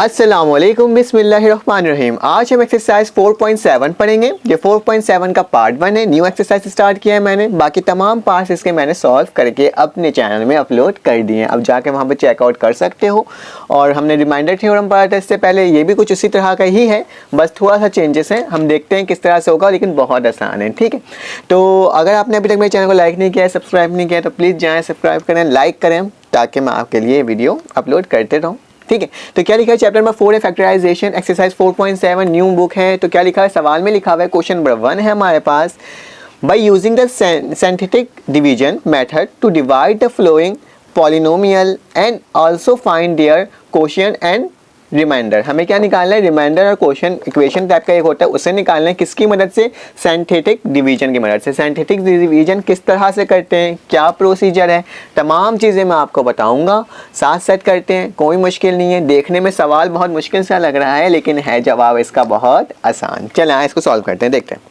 अस्सलामुअलैकुम बिस्मिल्लाहिर्रहमानिर्रहीम। आज हम एक्सरसाइज 4.7 पढ़ेंगे। ये 4.7 का पार्ट 1 है। न्यू एक्सरसाइज स्टार्ट किया है मैंने, बाकी तमाम पार्ट्स इसके मैंने सॉल्व करके अपने चैनल में अपलोड कर दिए हैं। अब जाके वहाँ पे चेकआउट कर सकते हो। और हमने रिमाइंडर थ्योरम पढ़ा था इससे पहले, ये भी कुछ उसी तरह का ही है, बस थोड़ा सा चेंजेस हैं। हम देखते हैं किस तरह से होगा, लेकिन बहुत आसान है। ठीक है, तो अगर आपने अभी तक मेरे चैनल को लाइक नहीं किया है, सब्सक्राइब नहीं किया है, तो प्लीज़ जाएँ सब्सक्राइब करें, लाइक करें, ताकि मैं आपके लिए वीडियो अपलोड करते रहूँ। ठीक है, तो क्या लिखा है चैप्टर नंबर 4 है फैक्टराइजेशन, एक्सरसाइज 4.7 न्यू बुक है। तो क्या लिखा है, सवाल में लिखा हुआ है, क्वेश्चन नंबर 1 है हमारे पास, by using the synthetic division method to divide the flowing polynomial and also find their quotient and reminder. हमें क्या निकालना है, रिमाइंडर और क्वोशिएंट इक्वेशन टाइप का एक होता है, उसे निकालना है किसकी मदद से, सिंथेटिक डिवीजन की मदद से। सिंथेटिक डिवीजन किस तरह से करते हैं, क्या प्रोसीजर है, तमाम चीज़ें मैं आपको बताऊंगा। साथ साथ करते हैं, कोई मुश्किल नहीं है। देखने में सवाल बहुत मुश्किल सा लग रहा है, लेकिन है जवाब इसका बहुत आसान। चलें इसको सॉल्व करते हैं, देखते हैं।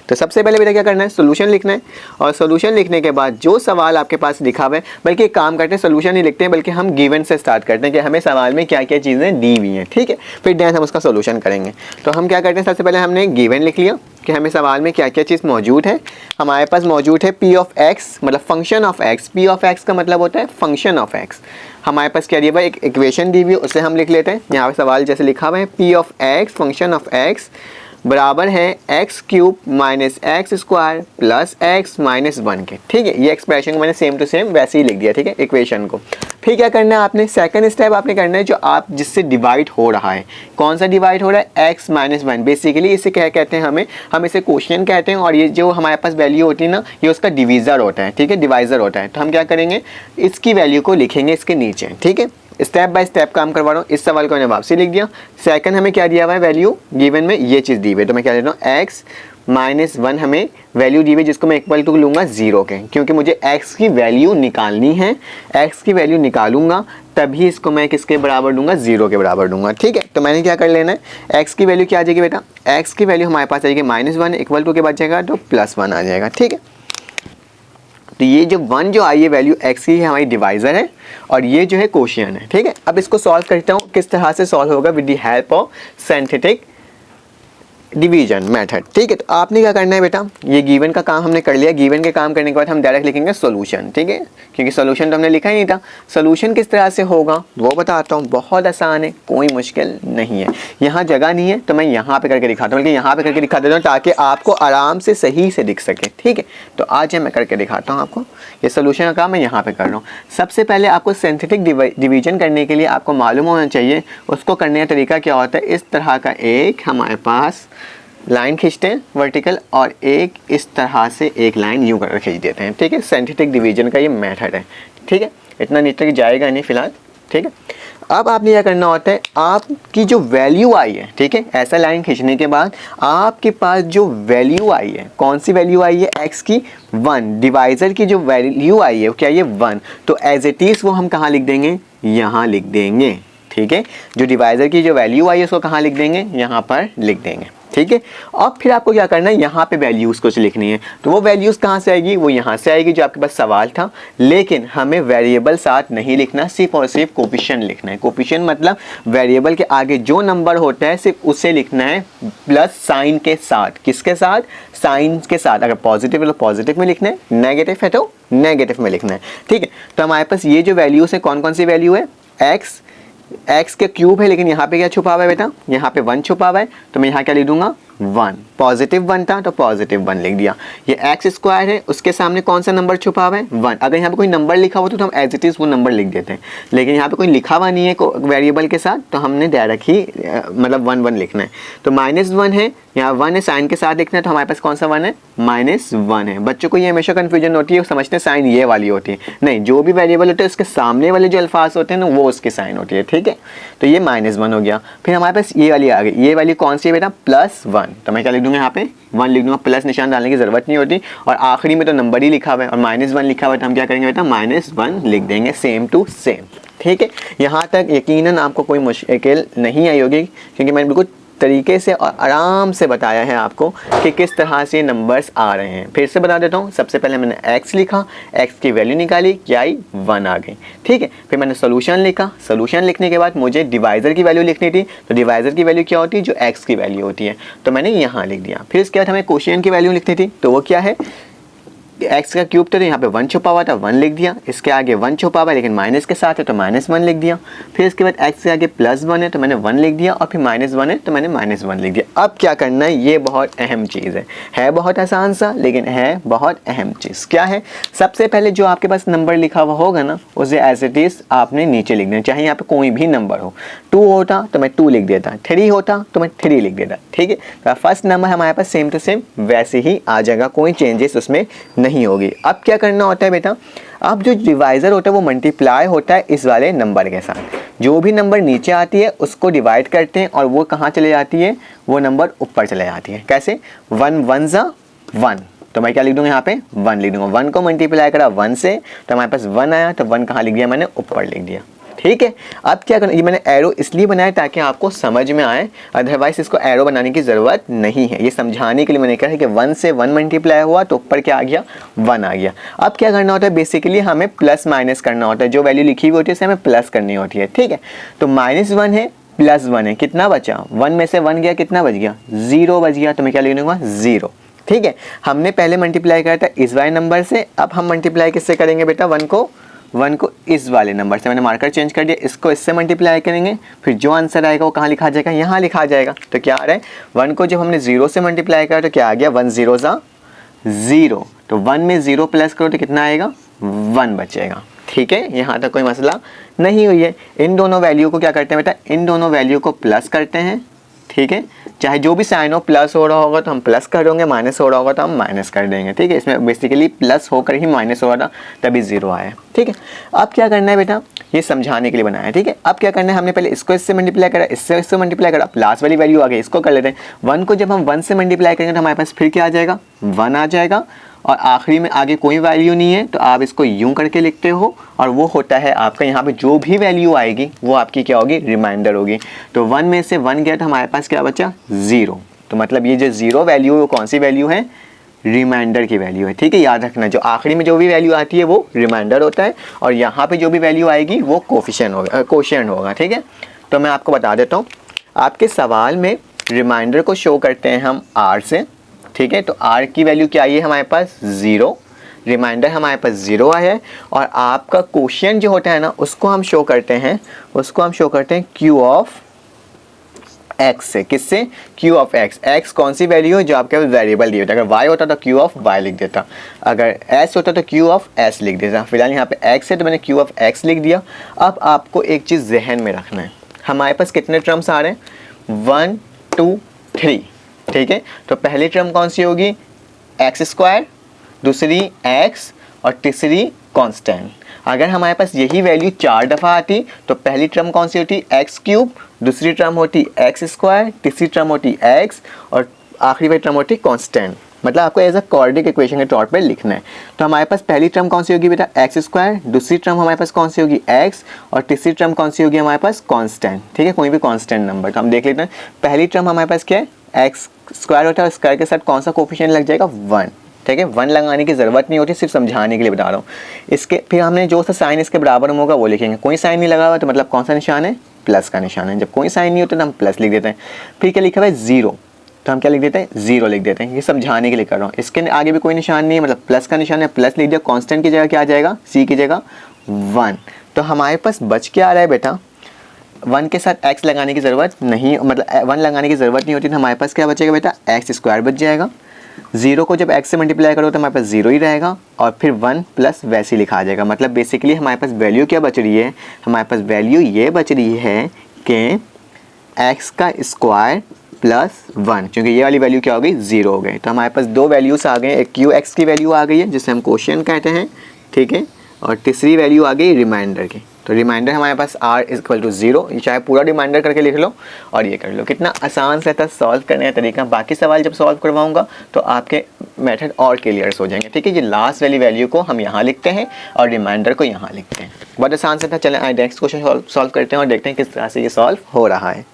तो सबसे पहले बेटा क्या करना है, सोल्यूशन लिखना है। और सोल्यूशन लिखने के बाद जो सवाल आपके पास लिखा हुआ है, बल्कि एक काम करते हैं, सोल्यूशन नहीं लिखते हैं, बल्कि हम गिवन से स्टार्ट करते हैं कि हमें सवाल में क्या क्या चीज़ें दी हुई हैं। ठीक है, फिर देन हम उसका सोल्यूशन करेंगे। तो हम क्या करते हैं, सबसे पहले हमने गिवन लिख लिया कि हमें सवाल में क्या क्या चीज़ मौजूद है। हमारे पास मौजूद है पी ऑफ एक्स, मतलब function of x. P of x का मतलब होता है फंक्शन ऑफ एक्स। हमारे पास क्या दिया हुआ है, एक इक्वेशन दी हुई है, उसे हम लिख लेते हैं। यहाँ पे सवाल जैसे लिखा हुआ है, P of x function of x बराबर है x cube minus x square plus x minus 1 के। ठीक है, ये एक्सप्रेशन को मैंने सेम टू सेम वैसे ही लिख दिया। ठीक है, इक्वेशन को। फिर क्या करना है आपने, सेकंड स्टेप आपने करना है, जो आप जिससे डिवाइड हो रहा है, कौन सा डिवाइड हो रहा है, x माइनस 1। बेसिकली इसे क्या कहते हैं, हम इसे क्वोशिएंट कहते हैं, और ये जो हमारे पास वैल्यू होती है ना, ये उसका डिवीज़र होता है। ठीक है, डिवाइज़र होता है। तो हम क्या करेंगे, इसकी वैल्यू को लिखेंगे इसके नीचे। ठीक है, स्टेप बाय स्टेप काम करवा रहा हूँ। इस सवाल को मैंने वापसी लिख दिया। सेकंड हमें क्या दिया हुआ है, वैल्यू गिवन में ये चीज़ दी हुई है, तो मैं क्या लेता हूँ, x माइनस 1 हमें वैल्यू दी हुई, जिसको मैं इक्वल टू लूँगा 0 के, क्योंकि मुझे x की वैल्यू निकालनी है। x की वैल्यू निकालूंगा तभी इसको मैं किसके बराबर दूंगा, 0 के बराबर दूंगा। ठीक है, तो मैंने क्या कर लेना है, x की वैल्यू क्या आ जाएगी बेटा, x की वैल्यू हमारे पास आएगी -1, इक्वल टू के बाद जाएगा तो +1 आ जाएगा। ठीक है, तो ये जो 1 जो आई है वैल्यू x की है, हमारी डिवाइज़र है, और ये जो है क्वोशिएंट है। ठीक है, अब इसको सॉल्व करता हूँ, किस तरह से सॉल्व होगा, with the help of synthetic division method. ठीक है, तो आपने क्या करना है बेटा, ये गिवन का काम हमने कर लिया। गिवन के काम करने के बाद हम डायरेक्ट लिखेंगे सोल्यूशन। ठीक है, क्योंकि सोल्यूशन तो हमने लिखा ही नहीं था। सोल्यूशन किस तरह से होगा वो बताता हूँ, बहुत आसान है, कोई मुश्किल नहीं है। यहाँ जगह नहीं है तो मैं यहाँ पे करके दिखाता हूँ, बल्कि यहाँ पे करके दिखा देता हूँ ताकि आपको आराम से सही से दिख सके। ठीक है, तो आज मैं करके दिखाता हूँ आपको। ये सोल्यूशन का काम मैं यहाँ पे कर रहा हूँ। सबसे पहले आपको सिंथेटिक डिवीजन करने के लिए आपको मालूम होना चाहिए उसको करने का तरीका क्या होता है। इस तरह का एक हमारे पास लाइन खींचते हैं वर्टिकल, और एक इस तरह से एक लाइन यूं कर खींच देते हैं। ठीक है, सिंथेटिक डिवीजन का ये मेथड है। ठीक है, इतना नीचे जाएगा नहीं फिलहाल। ठीक है, अब आपने क्या करना होता है, आपकी जो वैल्यू आई है, ठीक है, ऐसा लाइन खींचने के बाद आपके पास जो वैल्यू आई है, कौन सी वैल्यू आई है, x की 1, डिवाइज़र की जो वैल्यू आई है क्या ये 1, तो एज इट इज़ वो हम कहाँ लिख देंगे, यहाँ लिख देंगे। ठीक है, जो डिवाइज़र की जो वैल्यू आई है उसको कहाँ लिख देंगे, यहाँ पर लिख देंगे। ठीक है, अब फिर आपको क्या करना है, यहाँ पे वैल्यूज़ कुछ लिखनी है। तो वो वैल्यूज़ कहाँ से आएगी, वो यहाँ से आएगी जो आपके पास सवाल था। लेकिन हमें वेरिएबल साथ नहीं लिखना, सिर्फ और सिर्फ कोफिशिएंट लिखना है। कोफिशिएंट मतलब वेरिएबल के आगे जो नंबर होता है सिर्फ उसे लिखना है, प्लस साइन के साथ। किसके साथ, साइन के साथ। अगर पॉजिटिव है तो पॉजिटिव में लिखना है, नेगेटिव है तो नेगेटिव में लिखना है। ठीक है, तो हमारे पास ये जो वैल्यूज़ है, कौन कौन सी वैल्यू है, x के क्यूब है, लेकिन यहाँ पे क्या छुपा हुआ है बेटा, यहाँ पे 1 छुपा हुआ है, तो मैं यहाँ क्या लिख दूंगा, 1। पॉजिटिव 1 था तो पॉजिटिव 1 लिख दिया। ये एक्स स्क्वायर है, उसके सामने कौन सा नंबर छुपा हुआ है, 1। अगर यहाँ पे कोई नंबर लिखा हुआ तो हम एज इट इज़ वो नंबर लिख देते हैं, लेकिन यहाँ पे कोई लिखा हुआ नहीं है वेरिएबल के साथ, तो हमने डायरेक्ट ही मतलब 1 लिखना है। तो -1 है, यहाँ 1 है, साइन के साथ लिखना है, तो हमारे पास कौन सा 1 है, -1 है। बच्चों को ये हमेशा कन्फ्यूजन होती है, समझते हैं साइन ये वाली होती है, नहीं, जो भी वेरिएबल होता है उसके सामने वाले जो अल्फाज होते हैं ना वो उसकी साइन होती है। ठीक है, तो ये -1 हो गया। फिर हमारे पास ये वाली आ गई, ये वाली कौन सी है बेटा, +1, तो मैं क्या लिख दूंगा, यहाँ पे 1 लिख दूंगा, प्लस निशान डालने की जरूरत नहीं होती। और आखिरी में तो नंबर ही लिखा हुआ है, और -1 लिखा हुआ है, तो हम क्या करेंगे बेटा, -1 लिख देंगे, सेम टू सेम। ठीक है, यहाँ तक यकीनन आपको कोई मुश्किल नहीं आई होगी, क्योंकि मैंने बिल्कुल तरीके से और आराम से बताया है आपको कि किस तरह से नंबर्स आ रहे हैं। फिर से बता देता हूँ, सबसे पहले मैंने x लिखा, x की वैल्यू निकाली, क्या आई 1 आ गई, ठीक है। फिर मैंने सोल्यूशन लिखा, सोल्यूशन लिखने के बाद मुझे डिवाइज़र की वैल्यू लिखनी थी, तो डिवाइज़र की वैल्यू क्या होती है, जो x की वैल्यू होती है, तो मैंने यहाँ लिख दिया। फिर इसके बाद हमें कोशिएंट की वैल्यू लिखनी थी, तो वो क्या है, x का क्यूब, तो यहाँ पे 1 छुपा हुआ था, 1 लिख दिया। इसके आगे 1 छुपा हुआ है लेकिन माइनस के साथ है, तो -1 लिख दिया। फिर इसके बाद x के आगे +1 है तो मैंने 1 लिख दिया, और फिर -1 है तो मैंने -1 लिख दिया। अब क्या करना है, ये बहुत अहम चीज़ है बहुत आसान सा लेकिन है बहुत अहम चीज़। क्या है, सबसे पहले जो आपके पास नंबर लिखा हुआ होगा ना, उसे एज इट इज़ आपने नीचे लिख देना, चाहे यहाँ पे कोई भी नंबर हो। 2 होता तो मैं 2 लिख देता, 3 होता तो मैं 3 लिख देता, ठीक है। तो फर्स्ट नंबर हमारे पास सेम टू सेम वैसे ही आ जाएगा, कोई चेंजेस उसमें नहीं होगी। अब क्या करना होता है बेटा, अब जो डिवाइज़र होता है वो मल्टीप्लाई होता है इस वाले नंबर के साथ। जो भी नंबर नीचे आती है उसको डिवाइड करते हैं और वो कहाँ चले जाती है, वो नंबर ऊपर चले जाती है। कैसे, 1 1 ज़ा 1, तो मैं क्या लिख दूँगा, यहाँ पे 1 लिख दूँगा। 1 को मल्टीप्लाई करा 1 से तो हमारे पास 1 आया, तो 1 कहाँ लिख दिया मैंने, ऊपर लिख दिया, ठीक है। अब क्या करना, ये मैंने एरो इसलिए बनाया ताकि आपको समझ में आए, अदरवाइज इसको एरो बनाने की ज़रूरत नहीं है। ये समझाने के लिए मैंने कहा है कि 1 से 1 मल्टीप्लाई हुआ तो ऊपर क्या आ गया, 1 आ गया। अब क्या करना होता है, बेसिकली हमें प्लस माइनस करना होता है, जो वैल्यू लिखी हुई होती है उसे हमें प्लस करनी होती है, ठीक है। तो -1 है +1 है, कितना बचा, 1 में से 1 गया, कितना बच गया, 0 बच गया, तो मैं क्या लिख दूँगा, 0, ठीक है। हमने पहले मल्टीप्लाई करा था इस वाले नंबर से, अब हम मल्टीप्लाई किससे करेंगे बेटा, 1 को इस वाले नंबर से, मैंने मार्कर चेंज कर दिया, इसको इससे मल्टीप्लाई करेंगे, फिर जो आंसर आएगा वो कहाँ लिखा जाएगा, यहाँ लिखा जाएगा। तो क्या आ रहा है, 1 को जब हमने 0 से मल्टीप्लाई करा तो क्या आ गया, 1 0 ज़ा 0, तो 1 में 0 प्लस करो तो कितना आएगा, 1 बचेगा, ठीक है। यहाँ तक कोई मसला नहीं हुई है। इन दोनों वैल्यू को क्या करते हैं बेटा, इन दोनों वैल्यू को प्लस करते हैं, ठीक है। चाहे जो भी साइन हो, प्लस हो रहा होगा तो हम प्लस कर देंगे, माइनस हो रहा होगा तो हम माइनस कर देंगे, ठीक है। इसमें बेसिकली प्लस होकर ही माइनस हो रहा था, तभी 0 आया, ठीक है। अब क्या करना है बेटा, ये समझाने के लिए बनाया है, ठीक है। अब क्या करना है, हमने पहले इसको इससे मल्टीप्लाई करा, इससे मल्टीप्लाई करा, लास्ट वाली वैल्यू आ गई, इसको कर लेते हैं। 1 को जब हम 1 से मल्टीप्लाई करेंगे तो हमारे पास फिर क्या आ जाएगा, 1 आ जाएगा, और आखिरी में आगे कोई वैल्यू नहीं है तो आप इसको यूं करके लिखते हो, और वो होता है आपका, यहाँ पे जो भी वैल्यू आएगी वो आपकी क्या होगी, रिमाइंडर होगी। तो 1 में से 1 गया तो हमारे पास क्या बचा, 0, तो मतलब ये जो 0 वैल्यू है वो कौन सी वैल्यू है, रिमाइंडर की वैल्यू है, ठीक है। याद रखना, जो आखिरी में जो भी वैल्यू आती है वो रिमाइंडर होता है, और यहाँ पे जो भी वैल्यू आएगी वो कोफिशिएंट होगा, ठीक है। तो मैं आपको बता देता हूँ, आपके सवाल में रिमाइंडर को शो करते हैं हम r से, ठीक है। तो r की वैल्यू क्या आई है हमारे पास, 0, रिमाइंडर हमारे पास 0 आया है, और आपका कोशिएंट जो होता है ना उसको हम शो करते हैं q ऑफ x से, किससे, q ऑफ x। x कौन सी वैल्यू है, जो आपके वेरिएबल दिए होता है। अगर y होता तो q ऑफ y लिख देता, अगर s होता तो q ऑफ s लिख देता। फिलहाल यहाँ पे x है तो मैंने q ऑफ x लिख दिया। अब आपको एक चीज़ जहन में रखना है, हमारे पास कितने टर्म्स आ रहे हैं, 1 2 3, ठीक है। तो पहली टर्म कौन सी होगी, x², दूसरी x, और तीसरी कांस्टेंट। अगर हमारे पास यही वैल्यू 4 दफ़ा आती तो पहली टर्म कौन सी होती, x³, दूसरी टर्म होती x², तीसरी टर्म होती x, और आखिरी वाली टर्म होती कांस्टेंट। मतलब आपको एज अ क्वाड्रेटिक इक्वेशन के तौर पर लिखना है। तो हमारे पास पहली टर्म कौन सी होगी बेटा, x², दूसरी टर्म हमारे पास कौन सी होगी, x, और तीसरी टर्म कौन सी होगी हमारे पास, कांस्टेंट, ठीक है। कोई भी कांस्टेंट नंबर, तो हम देख लेते हैं। पहली टर्म हमारे पास क्या है, x² होता है, स्क्वायर के साथ कौन सा कोफिशिएंट लग जाएगा, 1, ठीक है। 1 लगाने की ज़रूरत नहीं होती, सिर्फ समझाने के लिए बता रहा हूँ। इसके फिर हमने जो सा साइन इसके बराबर में होगा वो लिखेंगे। कोई साइन नहीं लगा हुआ तो मतलब कौन सा निशान है, प्लस का निशान है। जब कोई साइन नहीं होता तो हम प्लस लिख देते हैं। फिर क्या लिखा हुआ है, 0, तो हम क्या लिख देते हैं, 0 लिख देते हैं। ये समझाने के लिए कर रहा हूँ। इसके आगे भी कोई निशान नहीं है, मतलब प्लस का निशान है, प्लस लिख दिया। कांस्टेंट की जगह क्या आ जाएगा, c की जगह 1। तो हमारे पास बच क्या आ रहा है बेटा, 1 के साथ x लगाने की ज़रूरत नहीं, मतलब 1 लगाने की ज़रूरत नहीं होती। तो हमारे पास क्या बचेगा बेटा, x² बच जाएगा। 0 को जब x से मल्टीप्लाई करो तो हमारे पास 0 ही रहेगा, और फिर 1 प्लस वैसे ही लिखा आ जाएगा। मतलब बेसिकली हमारे पास वैल्यू क्या बच रही है, हमारे पास वैल्यू ये बच रही है कि x² प्लस 1, क्योंकि ये वाली वैल्यू क्या हो गई, 0 हो गई। तो हमारे पास 2 वैल्यूज़ आ गए, एक qx की वैल्यू आ गई है जिसे हम कोशिएंट कहते हैं, ठीक है, और तीसरी वैल्यू आ गई रिमाइंडर की। तो रिमाइंडर हमारे पास r = 0, ये चाहे पूरा रिमाइंडर करके लिख लो और ये कर लो। कितना आसान से था सॉल्व करने का तरीका। बाकी सवाल जब सॉल्व करवाऊंगा तो आपके मेथड और क्लियर्स हो जाएंगे, ठीक है। ये लास्ट वाली वैल्यू को हम यहाँ लिखते हैं और रिमाइंडर को यहाँ लिखते हैं। बहुत आसान से था। चलें आइए नेक्स्ट क्वेश्चन सॉल्व करते हैं और देखते हैं किस तरह से ये सॉल्व हो रहा है।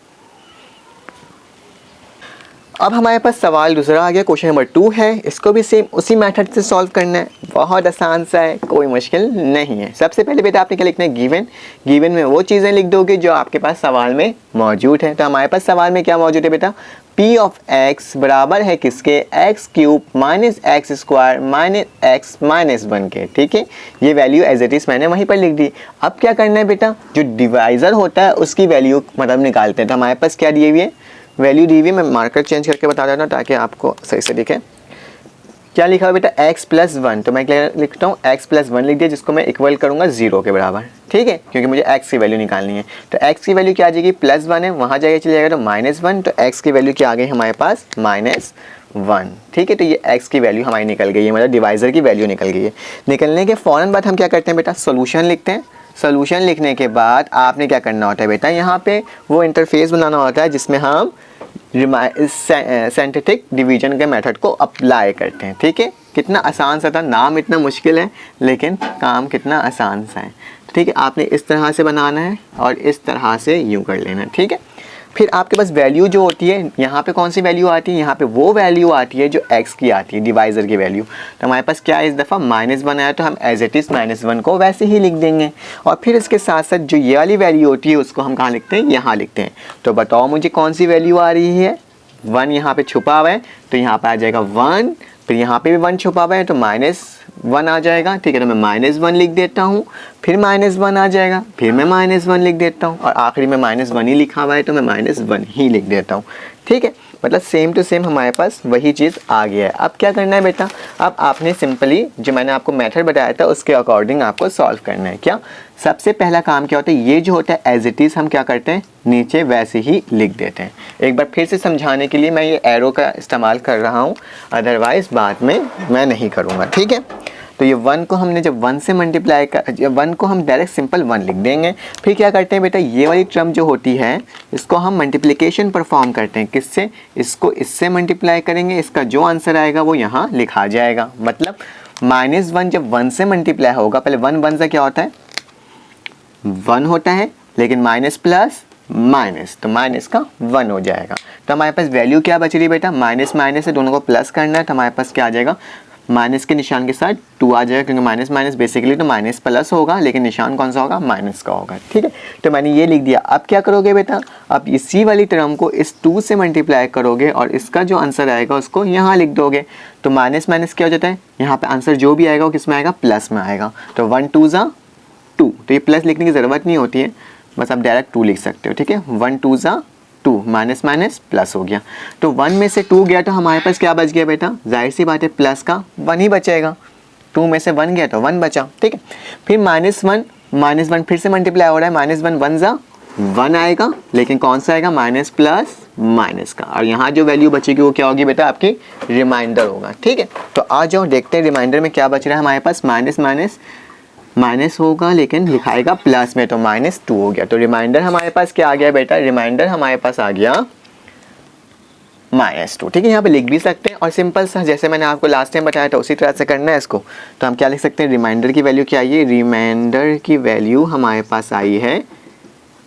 अब हमारे पास सवाल दूसरा आ गया, क्वेश्चन नंबर 2 है। इसको भी सेम उसी मेथड से सॉल्व करना है, बहुत आसान सा है, कोई मुश्किल नहीं है। सबसे पहले बेटा आपने क्या लिखना है, गिवन। गिवन में वो चीज़ें लिख दोगे जो आपके पास सवाल में मौजूद है। तो हमारे पास सवाल में क्या मौजूद है बेटा, पी ऑफ एक्स बराबर है किसके, x cube minus x square minus x minus 1 के। ठीक है, ये वैल्यू एज इट इज़ मैंने वहीं पर लिख दी। अब क्या करना है बेटा, जो डिवाइज़र होता है उसकी वैल्यू मतलब निकालते हैं। तो हमारे पास क्या दिए हुए है, वैल्यू दी हुई है। मैं मार्कर चेंज करके बता देता हूँ ताकि आपको सही से दिखे। क्या लिखा हुआ बेटा, x प्लस 1। तो मैं क्या लिखता हूँ, x प्लस 1 लिख दिया, जिसको मैं इक्वल करूँगा 0 के बराबर। ठीक है, क्योंकि मुझे x की वैल्यू निकालनी है। तो x की वैल्यू क्या आ जाएगी, +1 है, वहाँ जाके चले जाएगा तो -1। तो x की वैल्यू क्या आ गई हमारे पास, -1। ठीक है, तो ये x की वैल्यू हमारी निकल गई है, मतलब डिवाइज़र की वैल्यू निकल गई है। निकलने के फ़ौरन बाद हम क्या करते हैं बेटा, सोल्यूशन लिखते हैं। सोल्यूशन लिखने के बाद आपने क्या करना होता है बेटा, यहाँ पे वो इंटरफेस बनाना होता है जिसमें हम सिंथेटिक डिवीजन के मेथड को अप्लाई करते हैं। ठीक है, कितना आसान सा था, नाम इतना मुश्किल है लेकिन काम कितना आसान सा है। ठीक है, आपने इस तरह से बनाना है और इस तरह से यूँ कर लेना है। ठीक है, फिर आपके पास वैल्यू जो होती है, यहाँ पे कौन सी वैल्यू आती है, यहाँ पे वो वैल्यू आती है जो x की आती है, डिवाइज़र की वैल्यू। तो हमारे पास क्या है, इस दफ़ा -1 आया तो हम एज इट इज़ -1 को वैसे ही लिख देंगे। और फिर इसके साथ साथ जो ये वाली वैल्यू होती है उसको हम कहाँ लिखते हैं, यहाँ लिखते हैं। तो बताओ मुझे कौन सी वैल्यू आ रही है, 1 यहाँ पे छुपा हुआ है तो यहाँ पे आ जाएगा 1, फिर यहाँ पे भी 1 छुपा हुआ है तो -1 आ जाएगा। ठीक है, तो मैं -1 लिख देता हूँ, फिर -1 आ जाएगा, फिर मैं -1 लिख देता हूँ और आखिरी में -1 ही लिखा हुआ है तो मैं -1 ही लिख देता हूँ। ठीक है, मतलब सेम टू सेम हमारे पास वही चीज़ आ गया है। अब क्या करना है बेटा, अब आपने सिंपली जो मैंने आपको मेथड बताया था उसके अकॉर्डिंग आपको सॉल्व करना है। क्या सबसे पहला काम क्या होता है, ये जो होता है एज इट इज़ हम क्या करते हैं, नीचे वैसे ही लिख देते हैं। एक बार फिर से समझाने के लिए मैं ये एरो का इस्तेमाल कर रहा हूँ, अदरवाइज़ बाद में मैं नहीं करूँगा। ठीक है, तो ये 1 को हमने जब 1 से मल्टीप्लाई कर, 1 को हम डायरेक्ट सिंपल 1 लिख देंगे। फिर क्या करते हैं बेटा, ये वाली टर्म जो होती है इसको हम मल्टीप्लिकेशन परफॉर्म करते हैं। किससे, इसको इससे मल्टीप्लाई करेंगे, इसका जो आंसर आएगा वो यहाँ लिखा जाएगा। मतलब -1 जब 1 से मल्टीप्लाई होगा, पहले 1 1 से क्या होता है, 1 होता है, लेकिन माइनस प्लस माइनस तो माइनस का 1 हो जाएगा। तो हमारे पास वैल्यू क्या बच रही है बेटा, माइनस माइनस है, दोनों को प्लस करना है। तो हमारे पास क्या आ जाएगा, माइनस के निशान के साथ 2 आ जाएगा, क्योंकि माइनस माइनस बेसिकली तो माइनस प्लस होगा, लेकिन निशान कौन सा होगा, माइनस का होगा। ठीक है, तो मैंने ये लिख दिया। अब क्या करोगे बेटा, अब इसी वाली टर्म को इस 2 से मल्टीप्लाई करोगे और इसका जो आंसर आएगा उसको यहाँ लिख दोगे। तो माइनस माइनस क्या हो जाता है, यहाँ पे आंसर जो भी आएगा वो किस में आएगा, प्लस में आएगा। तो 1 2 ज़ा 2, तो ये प्लस लिखने की ज़रूरत नहीं होती है, बस आप डायरेक्ट 2 लिख सकते हो। ठीक है, 1 2 ज़ा 2, माइनस माइनस प्लस हो गया। तो 1 में से 2 गया तो हमारे पास क्या बच गया बेटा, जाहिर सी बात है प्लस का 1 ही बचेगा। 2 में से 1 गया तो 1 बचा। ठीक है, फिर -1 फिर से मल्टीप्लाई हो रहा है, -1 1 ज़ा 1 आएगा, लेकिन कौन सा आएगा, माइनस प्लस माइनस का। और यहाँ जो वैल्यू बचेगी वो क्या होगी बेटा, आपकी रिमाइंडर होगा। ठीक है, तो आ जाओ देखते हैं रिमाइंडर में क्या बच रहा है हमारे पास। माइनस माइनस माइनस होगा लेकिन लिखाएगा प्लस में, तो -2 हो गया। तो रिमाइंडर हमारे पास क्या आ गया बेटा, रिमाइंडर हमारे पास आ गया -2। ठीक है, यहाँ पे लिख भी सकते हैं और सिंपल सा जैसे मैंने आपको लास्ट टाइम बताया था उसी तरह से करना है इसको। तो हम क्या लिख सकते हैं, रिमाइंडर की वैल्यू क्या आई है, रिमाइंडर की वैल्यू हमारे पास आई है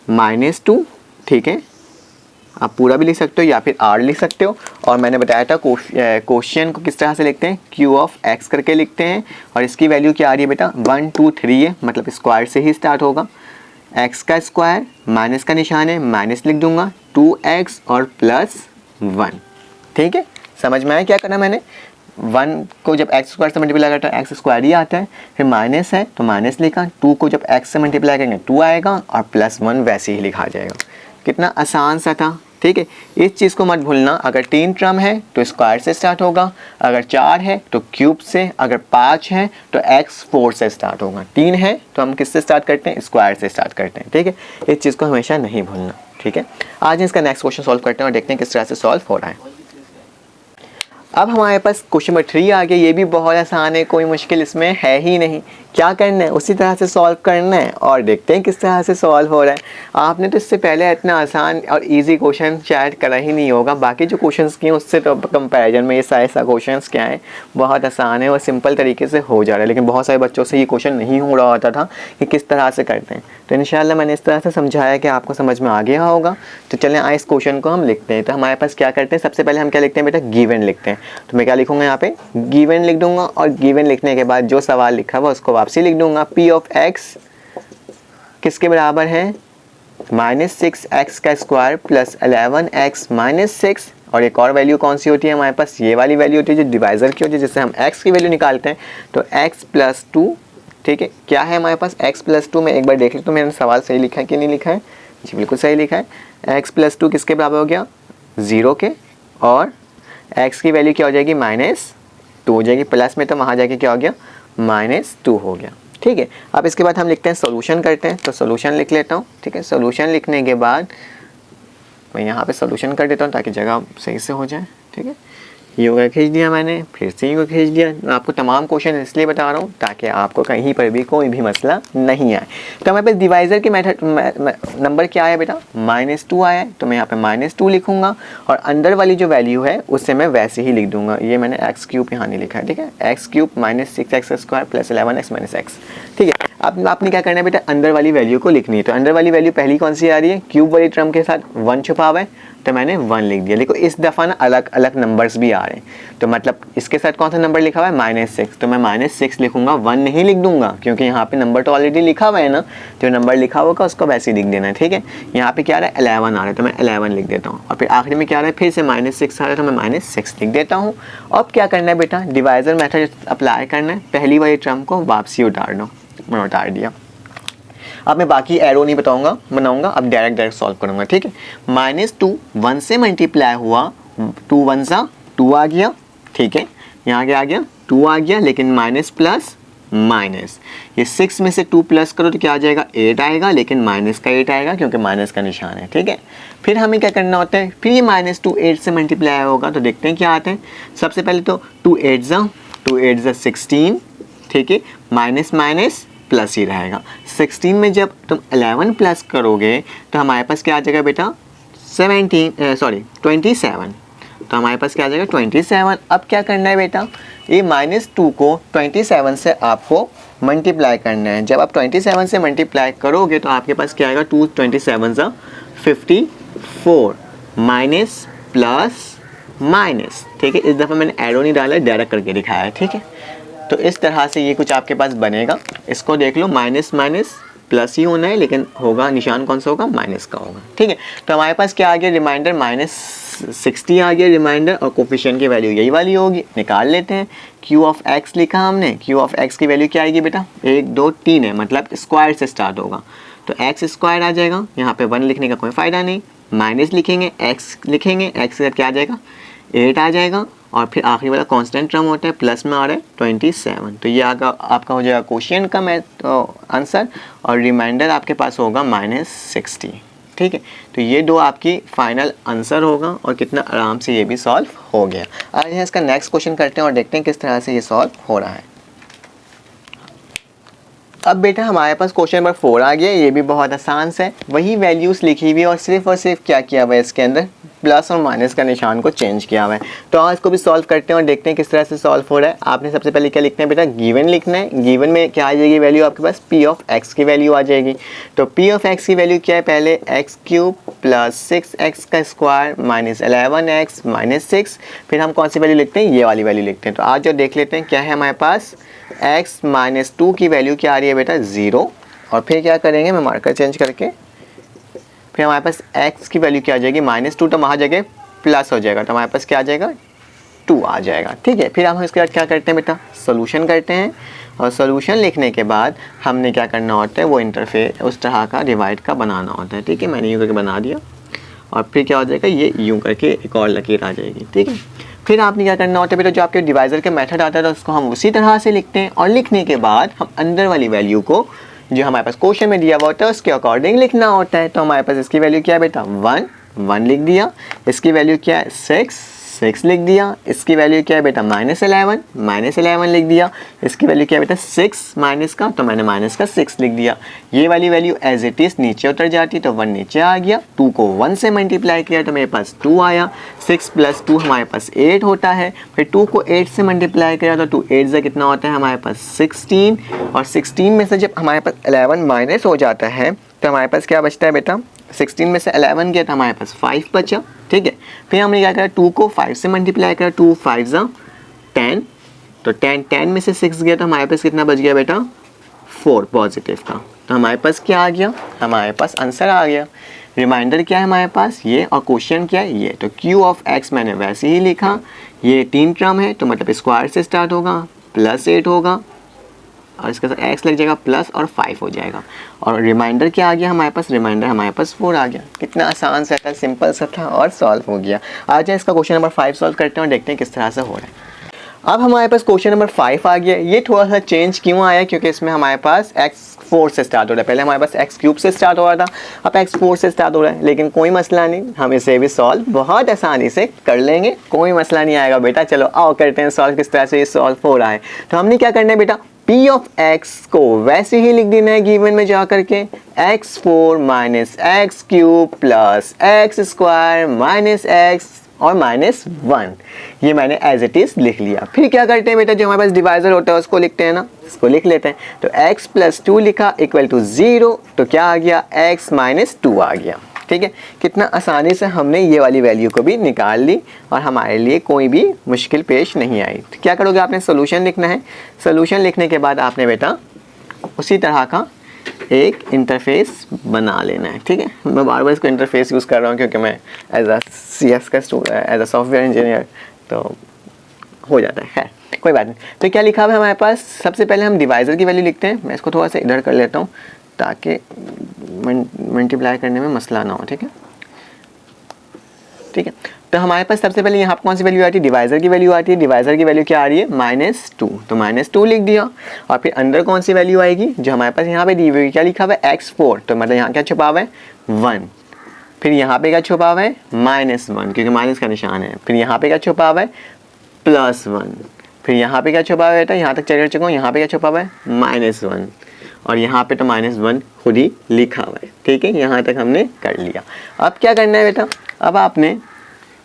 -2। ठीक है, आप पूरा भी लिख सकते हो या फिर r लिख सकते हो। और मैंने बताया था क्वेश्चन को किस तरह से लिखते हैं, q ऑफ x करके लिखते हैं। और इसकी वैल्यू क्या आ रही है बेटा, 1 2 3 है, मतलब स्क्वायर से ही स्टार्ट होगा। x का स्क्वायर, माइनस का निशान है, माइनस लिख दूंगा, 2x और +1। ठीक है, समझ में आया क्या करना मैंने। 1 को जब x स्क्वायर से मल्टीप्लाई करता है x स्क्वायर ही आता है, फिर माइनस है तो माइनस लिखा, 2 को जब x से मल्टीप्लाई करेंगे 2 आएगा और +1 वैसे ही लिखा जाएगा। कितना आसान सा था। ठीक है, इस चीज़ को मत भूलना, अगर 3 टर्म है तो स्क्वायर से स्टार्ट होगा, अगर 4 है तो क्यूब से, अगर 5 है तो x 4 से स्टार्ट होगा, 3 है तो हम किससे स्टार्ट करते हैं, स्क्वायर से स्टार्ट करते हैं। ठीक है, इस चीज़ को हमेशा नहीं भूलना। ठीक है, आज इसका नेक्स्ट क्वेश्चन सॉल्व करते हैं और देखते हैं किस तरह से सॉल्व हो रहा है। अब हमारे पास क्वेश्चन नंबर 3 आ गया। ये भी बहुत आसान है, कोई मुश्किल इसमें है ही नहीं। क्या करना है, उसी तरह से सॉल्व करना है और देखते हैं किस तरह से सॉल्व हो रहा है। आपने तो इससे पहले इतना आसान और इजी क्वेश्चन शायद करा ही नहीं होगा, बाकी जो क्वेश्चंस किए उससे तो कंपैरिजन में ये सारे क्वेश्चंस क्या हैं बहुत आसान है और सिंपल तरीके से हो जा रहा है। लेकिन बहुत सारे बच्चों से ये क्वेश्चन नहीं हो रहा होता था कि किस तरह से करते हैं, तो इंशाल्लाह मैंने इस तरह से समझाया कि आपको समझ में आ गया होगा। तो चलें आए इस क्वेश्चन को हम लिखते हैं। तो हमारे पास क्या करते हैं, सबसे पहले हम क्या लिखते हैं बेटा, गिवन लिखते हैं। तो मैं क्या लिखूंगा यहाँ पे, गिवन लिख दूंगा और गिवन लिखने के बाद जो सवाल लिखा हुआ उसको वापसी लिख दूंगा। पी ऑफ एक्स किसके बराबर है, -6x का स्क्वायर प्लस 11x -6, और एक और वैल्यू कौन सी होती है हमारे पास, ये वाली वैल्यू होती है जो डिवाइजर की होती है, जिससे हम x की वैल्यू निकालते हैं। तो x + 2, ठीक है, क्या है हमारे पास x + 2 में एक बार देख लो तो मैंने सवाल सही लिखा है कि नहीं लिखा है, जी बिल्कुल सही लिखा है। x + 2 किसके बराबर हो गया, 0 के, और x की वैल्यू क्या हो जाएगी, -2 हो जाएगी, प्लस में तो वहाँ जाके क्या हो गया, -2 हो गया, ठीक है। अब इसके बाद हम लिखते हैं सॉल्यूशन करते हैं। तो सॉल्यूशन लिख लेता हूँ, ठीक है। सॉल्यूशन लिखने के बाद मैं यहाँ पे सॉल्यूशन कर देता हूँ ताकि जगह सही से हो जाए, ठीक है। योगा खींच दिया मैंने, फिर से योगा खींच दिया। मैं आपको तमाम क्वेश्चन इसलिए बता रहा हूँ ताकि आपको कहीं पर भी कोई भी मसला नहीं आए। तो हमारे पास डिवाइज़र के मेथड नंबर क्या आया बेटा, -2 आया है, तो मैं यहाँ पे -2 लिखूँगा और अंदर वाली जो वैल्यू है उससे मैं वैसे ही लिख दूंगा। ये मैंने x³ यहाँ नहीं लिखा है, ठीक है, x³ -6x² + 11x -x, ठीक है। अब आपने क्या करना है बेटा, अंदर वाली वैल्यू को लिखनी है। तो अंदर वाली वैल्यू पहली कौन सी आ रही है, क्यूब वाली टर्म के साथ 1 छुपा हुआ है, तो मैंने 1 लिख दिया। देखो इस दफ़ा ना अलग अलग नंबर्स भी आ रहे हैं, तो मतलब इसके साथ कौन सा नंबर लिखा हुआ है, -6, तो मैं -6 लिखूंगा, 1 नहीं लिख दूंगा क्योंकि यहाँ पे नंबर तो ऑलरेडी लिखा हुआ है ना, जो नंबर लिखा होगा उसको वैसे ही लिख देना है, ठीक है। यहाँ पे क्या आ रहा है, 11 आ रहा है, तो मैं 11 लिख देता हूँ, और फिर आखिरी में क्या आ रहा है, फिर से -6 आ रहा है, तो मैं -6 लिख देता हूँ। अब क्या करना है बेटा, डिवाइजर मेथड अप्लाई करना है, पहली वाली टर्म को वापसी उतार दो, मैंने उतार दिया। अब मैं बाकी एरो नहीं बनाऊंगा, अब डायरेक्ट सॉल्व करूंगा, ठीक है। -2 1 से मल्टीप्लाई हुआ, 2 1 सा 2 आ गया, ठीक है, यहाँ क्या आ गया, 2 आ गया, लेकिन माइनस प्लस माइनस, ये 6 में से 2 प्लस करो तो क्या आ जाएगा, 8 आएगा, लेकिन माइनस का 8 आएगा क्योंकि माइनस का निशान है, ठीक है। फिर हमें क्या करना होता है, फिर ये -2 8 से मल्टीप्लाई होगा, तो देखते हैं क्या आते हैं। सबसे पहले तो 2 8 ज़ा 16, ठीक है, माइनस माइनस प्लस ही रहेगा। 16 में जब तुम 11 प्लस करोगे तो हमारे पास क्या आ जाएगा बेटा, 27, तो हमारे पास क्या आ जाएगा 27। अब क्या करना है बेटा, ये -2 को 27 से आपको मल्टीप्लाई करना है। जब आप 27 से मल्टीप्लाई करोगे तो आपके पास क्या आएगा, 2 27 ज़ा 54, माइनस प्लस माइनस, ठीक है। इस दफ़ा मैंने एरो नहीं डाला है, डायरेक्ट करके दिखाया है, ठीक है। तो इस तरह से ये कुछ आपके पास बनेगा। इसको देख लो, माइनस माइनस प्लस ही होना है, लेकिन होगा निशान कौन सा होगा, माइनस का होगा, ठीक है। तो हमारे पास क्या आ गया, रिमाइंडर -60 आ गया रिमाइंडर, और कोफिशिएंट की वैल्यू यही वाली होगी, निकाल लेते हैं। क्यू ऑफ एक्स लिखा हमने, क्यू ऑफ एक्स की वैल्यू क्या आएगी बेटा, 1 2 3 है, मतलब स्क्वायर से स्टार्ट होगा, तो x² आ जाएगा। यहाँ पे 1 लिखने का कोई फ़ायदा नहीं, माइनस लिखेंगे, x लिखेंगे, x के साथ क्या आ जाएगा, 8 आ जाएगा, और फिर आखिरी वाला कांस्टेंट टर्म होता है, प्लस में आ रहा है 27, तो ये आपका हो जाएगा कोशिएंट का आंसर, और रिमाइंडर आपके पास होगा -60, ठीक है। तो ये दो आपकी फाइनल आंसर होगा, और कितना आराम से ये भी सॉल्व हो गया। आइए इसका नेक्स्ट क्वेश्चन करते हैं और देखते हैं किस तरह से ये सॉल्व हो रहा है। अब बेटा हमारे पास क्वेश्चन नंबर 4 आ गया, ये भी बहुत आसान से वही वैल्यूज़ लिखी हुई है, और सिर्फ क्या किया हुआ है, इसके अंदर प्लस और माइनस का निशान को चेंज किया हुआ है। तो आज इसको भी सॉल्व करते हैं और देखते हैं किस तरह से सॉल्व हो रहा है। आपने सबसे पहले क्या लिखना है बेटा, गिवन लिखना है। गिवन में क्या आ जाएगी वैल्यू, आपके पास पी ऑफ एक्स की वैल्यू आ जाएगी। तो पी ऑफ एक्स की वैल्यू क्या है, पहले x³ + 6x का स्क्वायर -11x -6, फिर हम कौन सी वैल्यू लिखते हैं, ये वाली वैल्यू लिखते हैं। तो आज जो देख लेते हैं क्या है हमारे पास, x -2 की वैल्यू क्या आ रही है बेटा, 0, और फिर क्या करेंगे, मैं मार्कर चेंज करके, फिर हमारे पास x की वैल्यू क्या आ जाएगी, -2, तो वहाँ जगह प्लस हो जाएगा, तो हमारे पास क्या आ जाएगा, 2 आ जाएगा, ठीक है। फिर हम इसके बाद क्या करते हैं बेटा, सोल्यूशन करते हैं, और सोल्यूशन लिखने के बाद हमने क्या करना होता है, वो इंटरफेस उस तरह का डिवाइड का बनाना होता है, ठीक है। मैंने यूँ करके बना दिया, और फिर क्या हो जाएगा, ये यूँ करके एक और लकीर आ जाएगी, ठीक है। फिर आपने क्या करना होता है बेटा, जो आपके डिवाइजर के मेथड आता है तो उसको हम उसी तरह से लिखते हैं, और लिखने के बाद हम अंदर वाली वैल्यू को जो हमारे पास क्वेश्चन में दिया हुआ होता है उसके अकॉर्डिंग लिखना होता है। तो हमारे पास इसकी वैल्यू क्या है बेटा, 1 लिख दिया, इसकी वैल्यू क्या है, 6 6 लिख दिया, इसकी वैल्यू क्या है बेटा -11 लिख दिया, इसकी वैल्यू क्या है बेटा 6 माइनस का, तो मैंने माइनस का 6 लिख दिया। ये वाली वैल्यू एज इट इज नीचे उतर जाती, तो 1 नीचे आ गया, 2 को 1 से मल्टीप्लाई किया तो मेरे पास 2 आया, 6 + 2 हमारे पास 8 होता है, फिर 2 को 8 से मल्टीप्लाई किया तो 2 8 से कितना होता है हमारे पास 16, और 16 में से जब हमारे पास 11 माइनस हो जाता है तो हमारे पास क्या बचता है बेटा, 16 में से 11 गया तो हमारे पास 5 बचा, ठीक है। फिर हमने क्या करा, 2 को 5 से मल्टीप्लाई करा, 2 5 ज़ा 10, तो 10 में से 6 गया तो हमारे पास कितना बच गया बेटा 4 पॉजिटिव का, तो हमारे पास क्या आ गया, हमारे पास आंसर आ गया। रिमाइंडर क्या है हमारे पास ये, और क्वेश्चन क्या है ये, तो Q ऑफ X मैंने वैसे ही लिखा, ये 3 टर्म है तो मतलब स्क्वायर से स्टार्ट होगा, +8 होगा और इसके साथ x लग जाएगा प्लस और 5 हो जाएगा, और रिमाइंडर क्या आ गया हमारे पास, रिमाइंडर हमारे पास 4 आ गया। कितना आसान सा था, सिंपल सा था और सॉल्व हो गया। आ जाए इसका क्वेश्चन नंबर 5 सॉल्व करते हैं और देखते हैं किस तरह से हो रहा है। अब हमारे पास क्वेश्चन नंबर 5 आ गया। ये थोड़ा सा चेंज क्यों आया, क्योंकि इसमें हमारे पास x4 से स्टार्ट हो रहा है, पहले हमारे पास x³ से स्टार्ट हो रहा था, अब x4 से स्टार्ट हो रहा है, लेकिन कोई मसला नहीं, हम इसे भी सॉल्व बहुत आसानी से कर लेंगे, कोई मसला नहीं आएगा बेटा। चलो आओ करते हैं सॉल्व, किस तरह से ये सॉल्व हो रहा है। तो हमने क्या करना है बेटा, P ऑफ X को वैसे ही लिख देना है गिवन में जा करके, x4 minus x³ plus x² minus x और -1, ये मैंने एज इट इज लिख लिया। फिर क्या करते हैं बेटा, जो हमारे पास डिवाइजर होता है उसको लिखते हैं ना, इसको लिख लेते हैं। तो x + 2 लिखा इक्वल टू 0, तो क्या आ गया x - 2 आ गया, ठीक है। कितना आसानी से हमने ये वाली वैल्यू को भी निकाल ली और हमारे लिए कोई भी मुश्किल पेश नहीं आई। तो क्या करोगे, आपने सोल्यूशन लिखना है, सोल्यूशन लिखने के बाद आपने बेटा उसी तरह का एक इंटरफेस बना लेना है, ठीक है। मैं बार बार इसको इंटरफेस यूज़ कर रहा हूँ क्योंकि मैं एज अ CS का student, as a software engineer, तो हो जाता है, कोई बात नहीं। तो क्या लिखा हुआ है हमारे पास, सबसे पहले हम डिवाइज़र की वैल्यू लिखते हैं। मैं इसको थोड़ा सा इधर कर लेता हूँ ताकि मल्टीप्लाई करने में मसला ना हो, ठीक है, ठीक है। तो हमारे पास सबसे पहले यहाँ पर कौन सी वैल्यू आती है, डिवाइज़र की वैल्यू आती है। डिवाइज़र की वैल्यू क्या आ रही है, -2, तो -2 लिख दिया। और फिर अंदर कौन सी वैल्यू आएगी, जो हमारे पास यहाँ पे दी हुई, क्या लिखा हुआ है x4, तो मतलब यहाँ क्या छुपा हुआ है 1। फिर यहाँ पे क्या छुपा हुआ है -1, क्योंकि माइनस का निशान है। फिर यहाँ पे क्या छुपा हुआ है +1। फिर यहाँ पे क्या छुपा हुआ है बेटा, यहाँ तक चल चुका हूँ, यहाँ पे क्या छुपा हुआ है -1, और यहाँ पे तो -1 खुद ही लिखा हुआ है, ठीक है। यहाँ तक हमने कर लिया। अब क्या करना है बेटा, अब आपने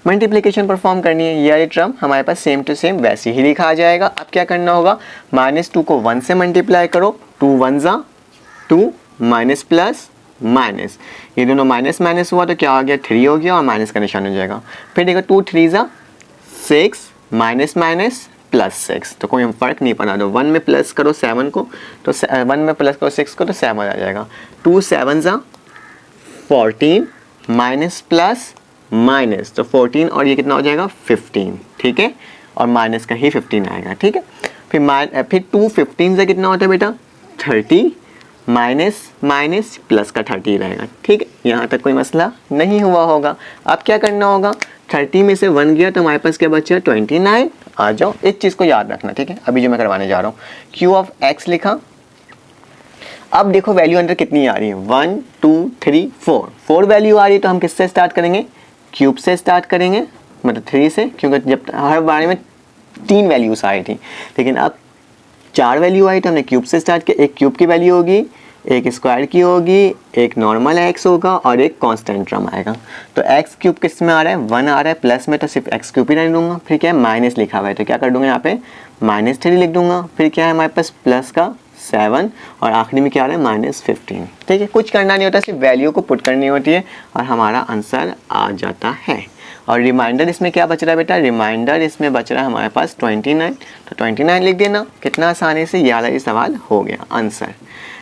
मल्टीप्लिकेशन परफॉर्म करनी है। ये वाली टर्म हमारे पास सेम टू सेम वैसे ही लिखा आ जाएगा। अब क्या करना होगा, -2 को 1 से मल्टीप्लाई करो, 2 1 ज़ा 2 माइनस प्लस माइनस, ये दोनों माइनस माइनस हुआ तो क्या आ गया 3 हो गया और माइनस का निशान हो जाएगा। फिर देखो 2 3 ज़ा 6 माइनस माइनस +6, तो कोई फ़र्क नहीं पड़ा। तो 1 में प्लस करो 7 को, तो 1 में प्लस करो 6 को, तो 7 आ जाएगा। 2 7 ज़ा 14 माइनस प्लस माइनस, तो 14 और ये कितना हो जाएगा 15, ठीक है, और माइनस का ही 15 आएगा, ठीक है। फिर 2 15 से कितना होता है बेटा 30, माइनस माइनस प्लस का 30 रहेगा, ठीक है। यहाँ तक कोई मसला नहीं हुआ होगा। अब क्या करना होगा, 30 में से 1 गया तो हमारे पास क्या बचा 29। आ जाओ, एक चीज़ को याद रखना, ठीक है, अभी जो मैं करवाने जा रहा हूँ, Q ऑफ X लिखा। अब देखो वैल्यू अंदर कितनी आ रही है, 1 2 3 4 वैल्यू आ रही है, तो हम किससे स्टार्ट करेंगे, क्यूब से स्टार्ट करेंगे, मतलब 3 से, क्योंकि जब हर बारे में 3 वैल्यूज आई थी, लेकिन अब 4 वैल्यू आई तो हमने क्यूब से स्टार्ट किया। एक क्यूब की वैल्यू होगी, एक स्क्वायर की होगी, एक नॉर्मल x होगा और एक कांस्टेंट टर्म आएगा। तो x³ किस में आ रहा है 1 आ रहा है, प्लस में तो सिर्फ x³ ही नहीं दूंगा। फिर क्या है माइनस लिखा हुआ है तो क्या कर दूंगा यहाँ पे -3 लिख दूंगा। फिर क्या है हमारे पास प्लस का 7 और आखिरी में क्या आ रहा है -15, ठीक है। कुछ करना नहीं होता, सिर्फ वैल्यू को पुट करनी होती है और हमारा आंसर आ जाता है। और रिमाइंडर इसमें क्या बच रहा है बेटा, रिमाइंडर इसमें बच रहा है हमारे पास 29, तो 29 लिख देना। कितना आसानी से ये वाला सवाल हो गया आंसर,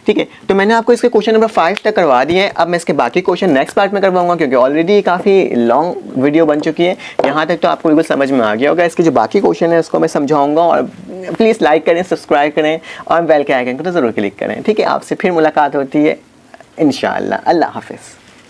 ठीक है। तो मैंने आपको इसके क्वेश्चन नंबर 5 तक करवा दिए हैं। अब मैं इसके बाकी क्वेश्चन नेक्स्ट पार्ट में करवाऊंगा, क्योंकि ऑलरेडी काफ़ी लॉन्ग वीडियो बन चुकी है। यहाँ तक तो आपको बिल्कुल समझ में आ गया होगा। इसके जो बाकी क्वेश्चन है उसको मैं समझाऊंगा। और प्लीज़ लाइक करें, सब्सक्राइब करें और बेल के आइकन को तो ज़रूर क्लिक करें, ठीक है। आपसे फिर मुलाकात होती है इंशाअल्लाह। अल्लाह हाफिज़।